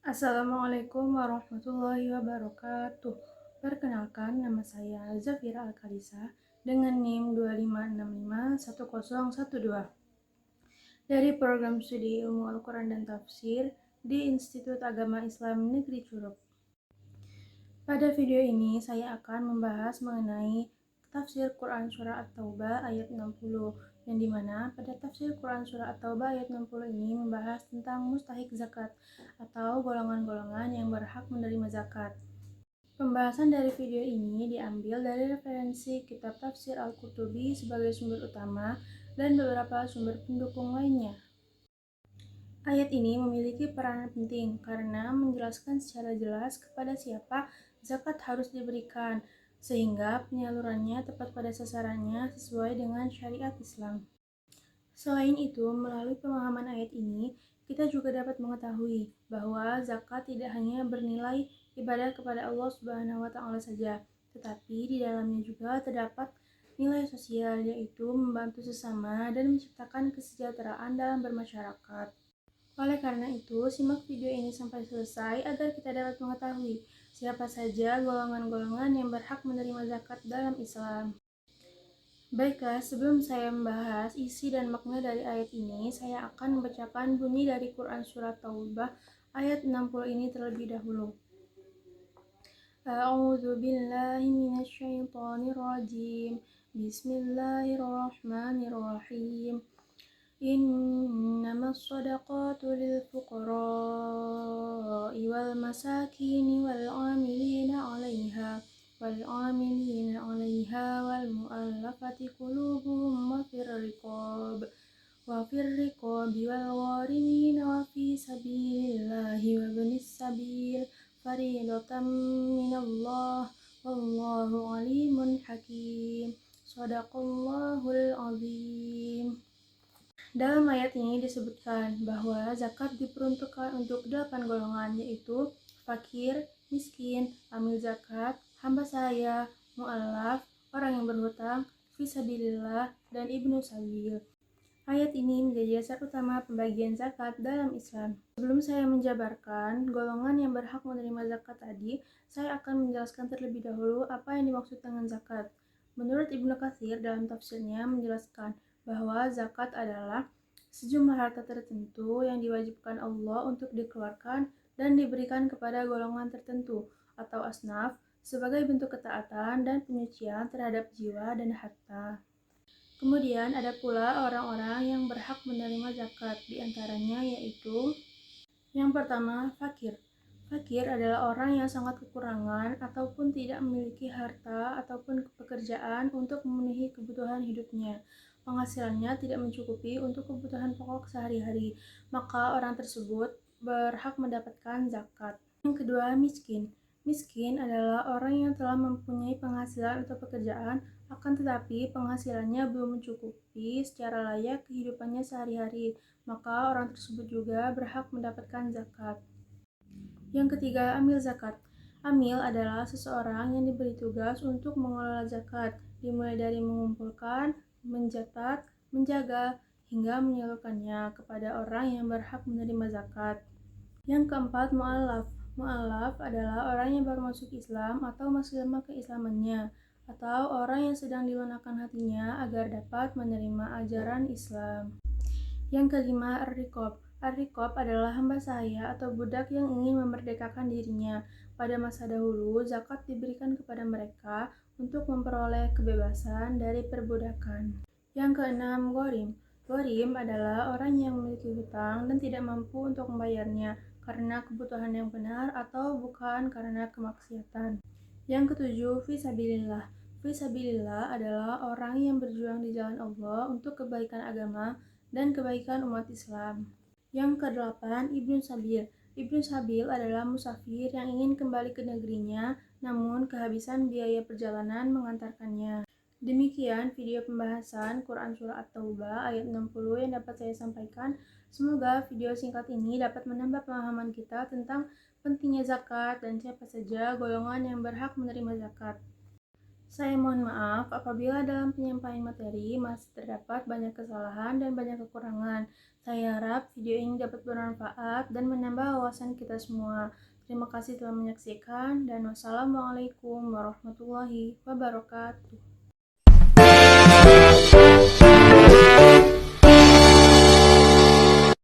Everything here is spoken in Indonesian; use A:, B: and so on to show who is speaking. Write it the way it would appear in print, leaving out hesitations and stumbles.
A: Assalamualaikum warahmatullahi wabarakatuh. Perkenalkan, nama saya Zafira Al-Kalisa dengan NIM 25651012 dari program studi Ilmu Al-Quran dan Tafsir di Institut Agama Islam Negeri Curug. Pada video ini saya akan membahas mengenai tafsir Quran Surah At-Taubah ayat 60, yang dimana pada tafsir Quran Surah At-Taubah ayat 60 ini membahas tentang mustahik zakat atau golongan-golongan yang berhak menerima zakat. Pembahasan dari video ini diambil dari referensi kitab tafsir Al-Qurtubi sebagai sumber utama dan beberapa sumber pendukung lainnya. Ayat ini memiliki peranan penting karena menjelaskan secara jelas kepada siapa zakat harus diberikan, sehingga penyalurannya tepat pada sasarannya sesuai dengan syariat Islam. Selain itu, melalui pemahaman ayat ini, kita juga dapat mengetahui bahwa zakat tidak hanya bernilai ibadah kepada Allah Subhanahu wa Ta'ala saja, tetapi di dalamnya juga terdapat nilai sosial, yaitu membantu sesama dan menciptakan kesejahteraan dalam bermasyarakat. Oleh karena itu, simak video ini sampai selesai agar kita dapat mengetahui siapa saja golongan-golongan yang berhak menerima zakat dalam Islam. Baiklah, sebelum saya membahas isi dan makna dari ayat ini, saya akan membacakan bunyi dari Quran Surah Taubah ayat 60 ini terlebih dahulu. A'udzu billahi minasyaitonir rajim. Bismillahirrahmanirrahim. Innamas shadaqatu lil fuqara'i wal masakini wal 'amilina 'alaiha wal mu'allafati qulubuhum wa fir riqabi wal gharimina wa fi sabilillahi wa ibnis sabil fariidatan minallah wallahu alimun hakim. Shadaqallahul azim. Dalam ayat ini disebutkan bahwa zakat diperuntukkan untuk 8 golongan, yaitu fakir, miskin, amil zakat, hamba sahaya, mu'allaf, orang yang berhutang, fisabilillah, dan ibnu sabil. Ayat ini menjadi dasar utama pembagian zakat dalam Islam. Sebelum saya menjabarkan golongan yang berhak menerima zakat tadi, saya akan menjelaskan terlebih dahulu apa yang dimaksud dengan zakat. Menurut Ibnu Katsir dalam tafsirnya menjelaskan bahwa zakat adalah sejumlah harta tertentu yang diwajibkan Allah untuk dikeluarkan dan diberikan kepada golongan tertentu atau asnaf sebagai bentuk ketaatan dan penyucian terhadap jiwa dan harta. Kemudian ada pula orang-orang yang berhak menerima zakat, diantaranya yaitu yang pertama, fakir. Fakir adalah orang yang sangat kekurangan ataupun tidak memiliki harta ataupun pekerjaan untuk memenuhi kebutuhan hidupnya. Penghasilannya tidak mencukupi untuk kebutuhan pokok sehari-hari, maka orang tersebut berhak mendapatkan zakat. Yang kedua, miskin. Miskin adalah orang yang telah mempunyai penghasilan atau pekerjaan, akan tetapi penghasilannya belum mencukupi secara layak kehidupannya sehari-hari, maka orang tersebut juga berhak mendapatkan zakat. Yang ketiga, amil zakat. Amil adalah seseorang yang diberi tugas untuk mengelola zakat, dimulai dari mengumpulkan, mencatat, menjaga, hingga menyalurkannya kepada orang yang berhak menerima zakat. Yang keempat, mu'allaf. Mu'allaf adalah orang yang baru masuk Islam atau masih lemah keislamannya, atau orang yang sedang dilunakkan hatinya agar dapat menerima ajaran Islam. Yang kelima, ar-riqab. Ar-riqab adalah hamba sahaya atau budak yang ingin memerdekakan dirinya. Pada masa dahulu, zakat diberikan kepada mereka untuk memperoleh kebebasan dari perbudakan. Yang keenam, gharim. Gharim adalah orang yang memiliki hutang dan tidak mampu untuk membayarnya karena kebutuhan yang benar atau bukan karena kemaksiatan. Yang ketujuh, fisabilillah. Fisabilillah adalah orang yang berjuang di jalan Allah untuk kebaikan agama dan kebaikan umat Islam. Yang kedelapan, Ibnu Sabil. Ibnu Sabil adalah musafir yang ingin kembali ke negerinya, namun kehabisan biaya perjalanan mengantarkannya. Demikian video pembahasan Quran Surah At-Taubah ayat 60 yang dapat saya sampaikan. Semoga video singkat ini dapat menambah pemahaman kita tentang pentingnya zakat dan siapa saja golongan yang berhak menerima zakat. Saya mohon maaf apabila dalam penyampaian materi masih terdapat banyak kesalahan dan banyak kekurangan. Saya harap video ini dapat bermanfaat dan menambah wawasan kita semua. Terima kasih telah menyaksikan dan wassalamualaikum warahmatullahi wabarakatuh.